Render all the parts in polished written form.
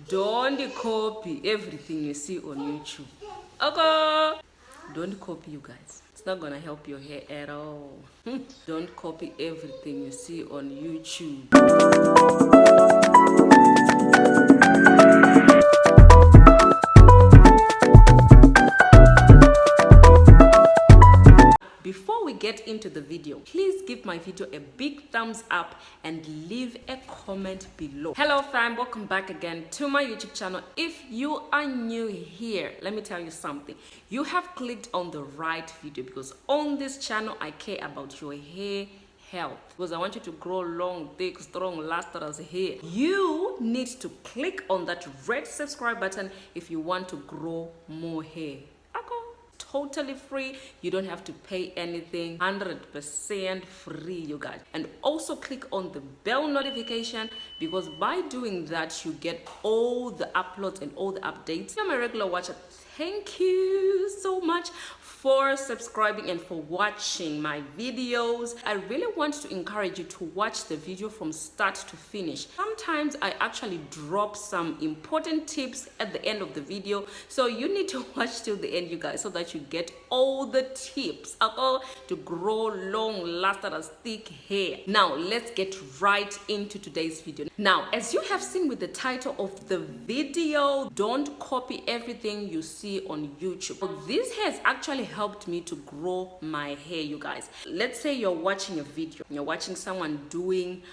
Don't copy everything you see on YouTube. Okay? Don't copy, you guys. It's not gonna help your hair at all. Don't copy everything you see on YouTube. Before we get into the video, please give my video a big thumbs up and leave a comment below. Hello fam, welcome back again to my YouTube channel. If you are new here, let me tell you something. You have clicked on the right video because on this channel I care about your hair health, because I want you to grow long, thick, strong, lustrous hair. You need to click on that red subscribe button if you want to grow more hair. Totally free. You don't have to pay anything. 100% free, you guys. And also click on the bell notification, because by doing that you get all the uploads and all the updates. If you're my regular watcher, thank you so much for subscribing and for watching my videos. I really want to encourage you to watch the video from start to finish. Sometimes I actually drop some important tips at the end of the video, so you need to watch till the end, you guys, so that you get all the tips to grow long, lustrous, thick hair. Now let's get right into today's video. Now, as you have seen with the title of the video, don't copy everything you see on YouTube. So this has actually helped me to grow my hair, you guys. Let's say you're watching a video, you're watching someone doing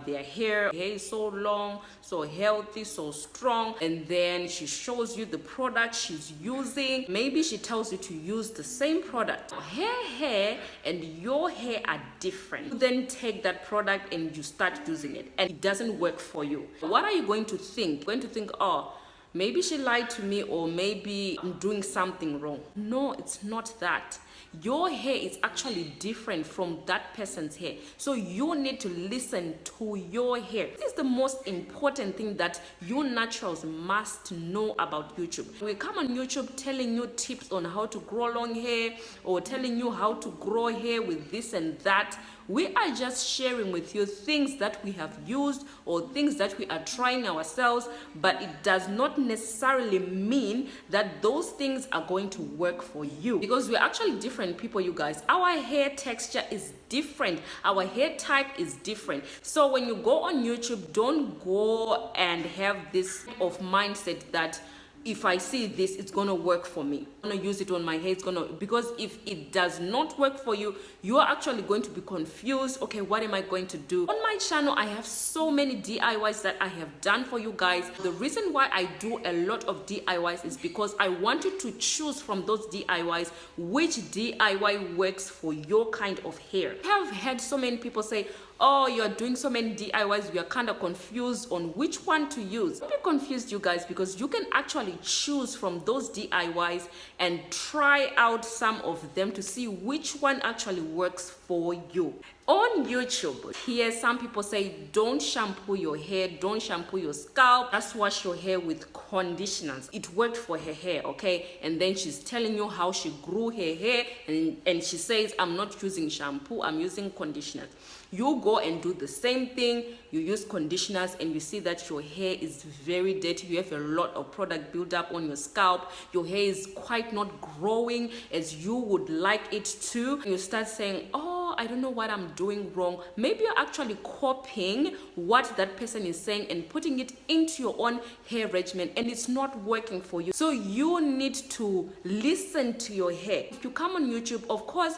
their hair is so long, so healthy, so strong, and then she shows you the product she's using. Maybe she tells you to use the same product. Her hair and your hair are different. You then take that product and you start using it, and it doesn't work for you. What are you going to think? You're going to think, oh, maybe she lied to me, or maybe I'm doing something wrong. No, it's not that. Your hair is actually different from that person's hair. So you need to listen to your hair. This is the most important thing that you naturals must know about YouTube. We come on YouTube telling you tips on how to grow long hair, or telling you how to grow hair with this and that. We are just sharing with you things that we have used or things that we are trying ourselves, but it does not necessarily mean that those things are going to work for you, because we're actually different people, you guys. Our hair texture is different, our hair type is different. So when you go on YouTube, don't go and have this of mindset that if I see this, it's gonna work for me. I'm gonna use it on my hair, because if it does not work for you, you are actually going to be confused. Okay, what am I going to do? On my channel, I have so many DIYs that I have done for you guys. The reason why I do a lot of DIYs is because I want you to choose from those DIYs which DIY works for your kind of hair. I have had so many people say, oh, you're doing so many DIYs, we are kind of confused on which one to use. Don't be confused, you guys, because you can actually choose from those DIYs and try out some of them to see which one actually works for you. On YouTube, here some people say don't shampoo your hair, don't shampoo your scalp, just wash your hair with conditioners. It worked for her hair, okay? And then she's telling you how she grew her hair, and she says, I'm not using shampoo, I'm using conditioners. You go and do the same thing, you use conditioners, and you see that your hair is very dirty, you have a lot of product built up on your scalp, your hair is quite not growing as you would like it to. You start saying, oh, I don't know what I'm doing wrong. Maybe you're actually copying what that person is saying and putting it into your own hair regimen, and it's not working for you. So you need to listen to your hair. If you come on YouTube, of course,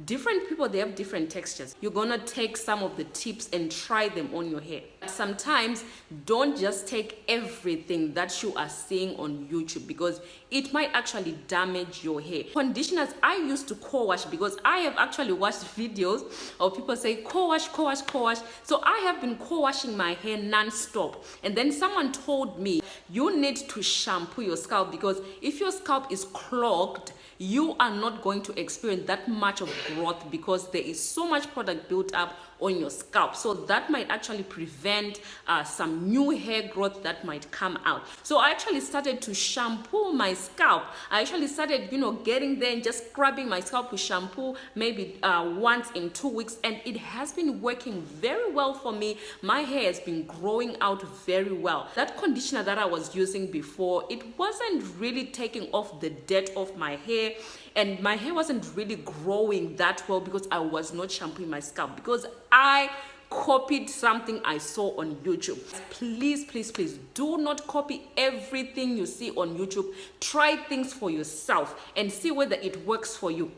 different people, they have different textures. You're gonna take some of the tips and try them on your hair. Sometimes don't just take everything that you are seeing on YouTube, because it might actually damage your hair. Conditioners, I used to co-wash, because I have actually watched videos of people say co-wash, co-wash, co-wash. So I have been co-washing my hair non-stop, and then someone told me you need to shampoo your scalp, because if your scalp is clogged, you are not going to experience that much of growth, because there is so much product built up on your scalp. So that might actually prevent some new hair growth that might come out. So I actually started to shampoo my scalp. I actually started, getting there and just scrubbing my scalp with shampoo maybe once in 2 weeks, and it has been working very well for me. My hair has been growing out very well. That conditioner that I was using before, it wasn't really taking off the dirt off my hair, and my hair wasn't really growing that well because I was not shampooing my scalp, because I copied something I saw on YouTube. Please, please, please do not copy everything you see on YouTube. Try things for yourself and see whether it works for you.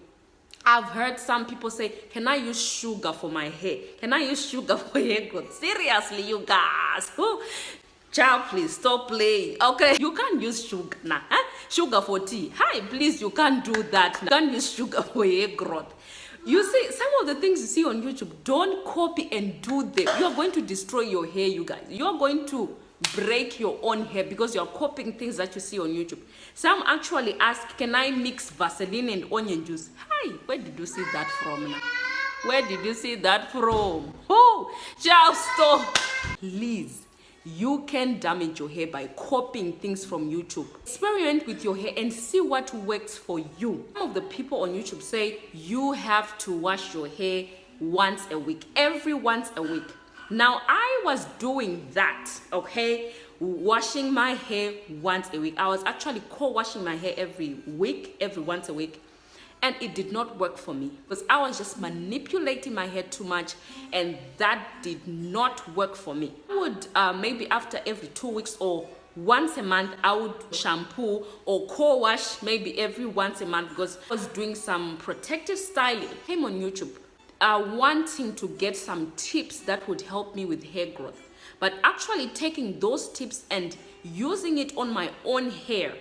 I've heard some people say, can I use sugar for my hair? Can I use sugar for hair growth? Seriously, you guys. Child, please stop playing. Okay, you can't use sugar now. Huh? Sugar for tea. Hi, please, you can't do that. You can't use sugar for hair growth. You see, some of the things you see on YouTube, don't copy and do them. You're going to destroy your hair, you guys. You're going to break your own hair because you're copying things that you see on YouTube. Some actually ask, can I mix Vaseline and onion juice? Hi, where did you see that from now? Where did you see that from? Oh, just stop. Please. You can damage your hair by copying things from YouTube. Experiment with your hair and see what works for you. Some of the people on YouTube say you have to wash your hair once a week, every once a week. Now, I was doing that, okay? Washing my hair once a week. I was actually co-washing my hair every once a week. And it did not work for me because I was just manipulating my hair too much, and that did not work for me. I would maybe after every 2 weeks or once a month, I would shampoo or co-wash maybe every once a month because I was doing some protective styling. I came on YouTube wanting to get some tips that would help me with hair growth. But actually taking those tips and using it on my own hair,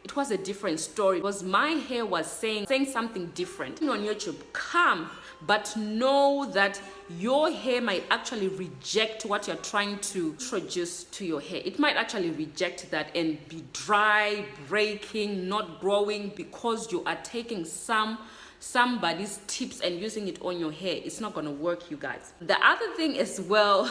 it was a different story because my hair was saying something different. On YouTube, come, but know that your hair might actually reject what you're trying to introduce to your hair. It might actually reject that and be dry, breaking, not growing because you are taking somebody's tips and using it on your hair. It's not gonna work, you guys. The other thing as well,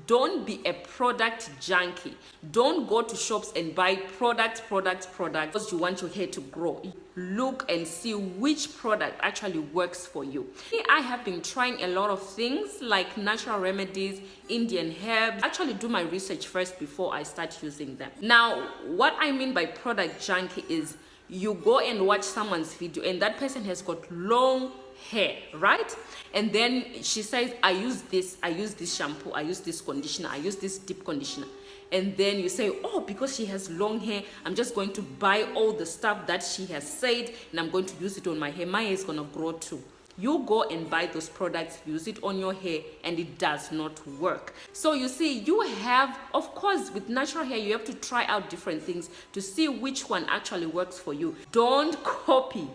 don't be a product junkie. Don't go to shops and buy products because you want your hair to grow. Look and see which product actually works for you. I have been trying a lot of things like natural remedies, Indian herbs. I actually do my research first before I start using them. Now, what I mean by product junkie is you go and watch someone's video and that person has got long hair, right? And then she says, I use this shampoo, I use this conditioner, I use this deep conditioner. And then you say, oh, because she has long hair, I'm just going to buy all the stuff that she has said and I'm going to use it on my hair. My hair is going to grow too. You go and buy those products, use it on your hair, and it does not work. So you see, you have, of course, with natural hair, you have to try out different things to see which one actually works for you. Don't copy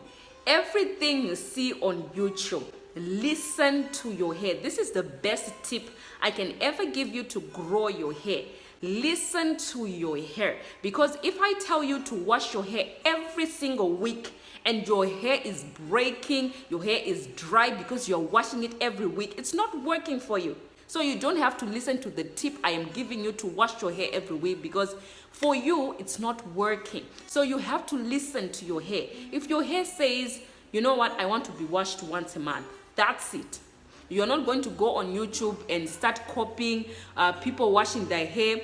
everything you see on YouTube. Listen to your hair. This is the best tip I can ever give you to grow your hair. Listen to your hair, because if I tell you to wash your hair every single week and your hair is breaking, your hair is dry because you're washing it every week, it's not working for you. So you don't have to listen to the tip I am giving you to wash your hair every week, because for you, it's not working. So you have to listen to your hair. If your hair says, you know what, I want to be washed once a month, that's it. You're not going to go on YouTube and start copying people washing their hair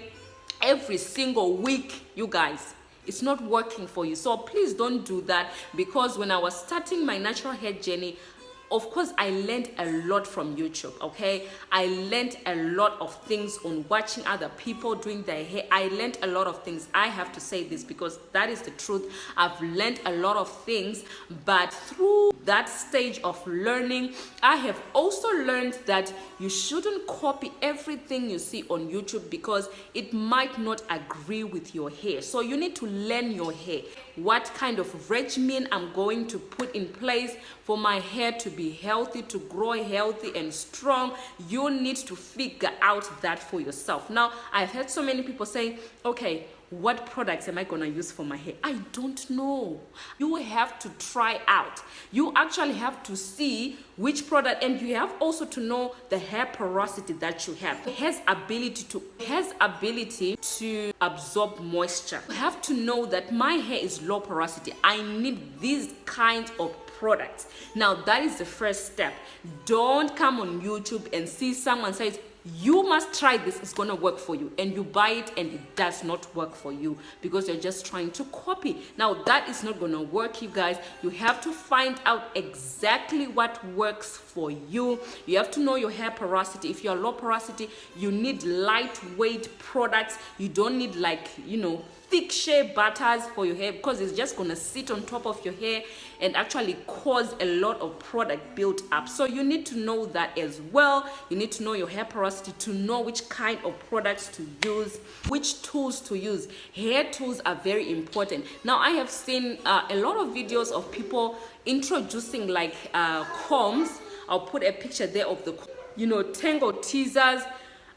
every single week, you guys. It's not working for you. So please don't do that, because when I was starting my natural hair journey, of course, I learned a lot from YouTube, okay? I learned a lot of things on watching other people doing their hair. I learned a lot of things. I have to say this because that is the truth. I've learned a lot of things, but through that stage of learning, I have also learned that you shouldn't copy everything you see on YouTube because it might not agree with your hair. So you need to learn your hair. What kind of regimen I'm going to put in place for my hair to be be healthy, to grow healthy and strong, you need to figure out that for yourself. Now, I've heard so many people saying, okay, what products am I gonna use for my hair? I don't know. You have to try out. You actually have to see which product, and you have also to know the hair porosity that you have. It has ability to absorb moisture. You have to know that my hair is low porosity. I need these kinds of products. Now that is the first step. Don't come on YouTube and see someone says, you must try this, it's gonna work for you, and you buy it and it does not work for you because you're just trying to copy. Now that is not gonna work, you guys. You have to find out exactly what works for you. You have to know your hair porosity. If you're low porosity, you need lightweight products. You don't need, like, thick shea butters for your hair, because it's just gonna sit on top of your hair and actually cause a lot of product built up. So you need to know that as well. You need to know your hair porosity to know which kind of products to use, which tools to use. Hair tools are very important. Now I have seen a lot of videos of people introducing like combs. I'll put a picture there of the Tangle teasers.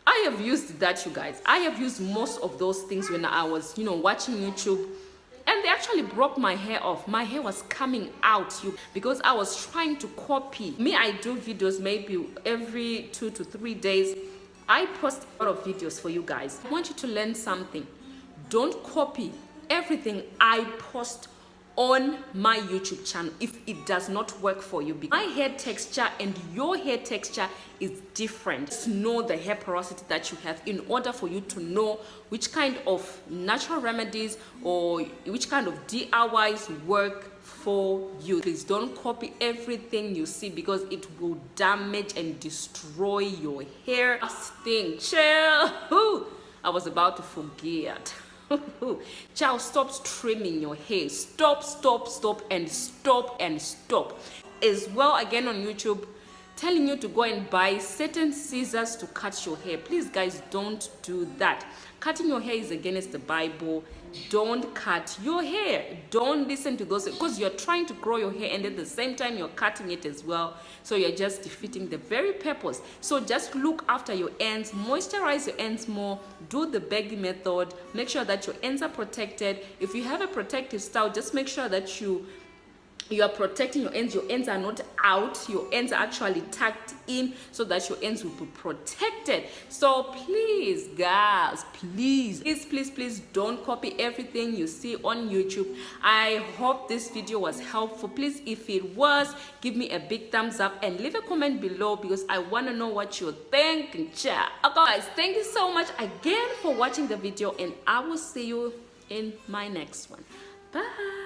I have used that, you guys. I have used most of those things when I was, watching YouTube, and they actually broke my hair off. My hair was coming out because I was trying to copy. Me, I do videos maybe every 2 to 3 days. I post a lot of videos for you guys. I want you to learn something. Don't copy everything I post on my YouTube channel if it does not work for you. My hair texture and your hair texture is different. Just know the hair porosity that you have in order for you to know which kind of natural remedies or which kind of DIYs work for you. Please don't copy everything you see because it will damage and destroy your hair. Last thing, chill. I was about to forget. Child, stop trimming your hair. Stop and stop. As well, again on YouTube, telling you to go and buy certain scissors to cut your hair. Please guys, don't do that. Cutting your hair is against the Bible. Don't cut your hair. Don't listen to those, because you're trying to grow your hair and at the same time you're cutting it as well. So you're just defeating the very purpose. So just look after your ends, moisturize your ends more, do the baggy method, make sure that your ends are protected. If you have a protective style, just make sure that you are protecting your ends. Your ends are not out, your ends are actually tucked in so that your ends will be protected. So please guys, please don't copy everything you see on YouTube. I hope this video was helpful. Please, if it was, give me a big thumbs up and leave a comment below because I want to know what you're thinking. Okay guys, thank you so much again for watching the video, and I will see you in my next one. Bye.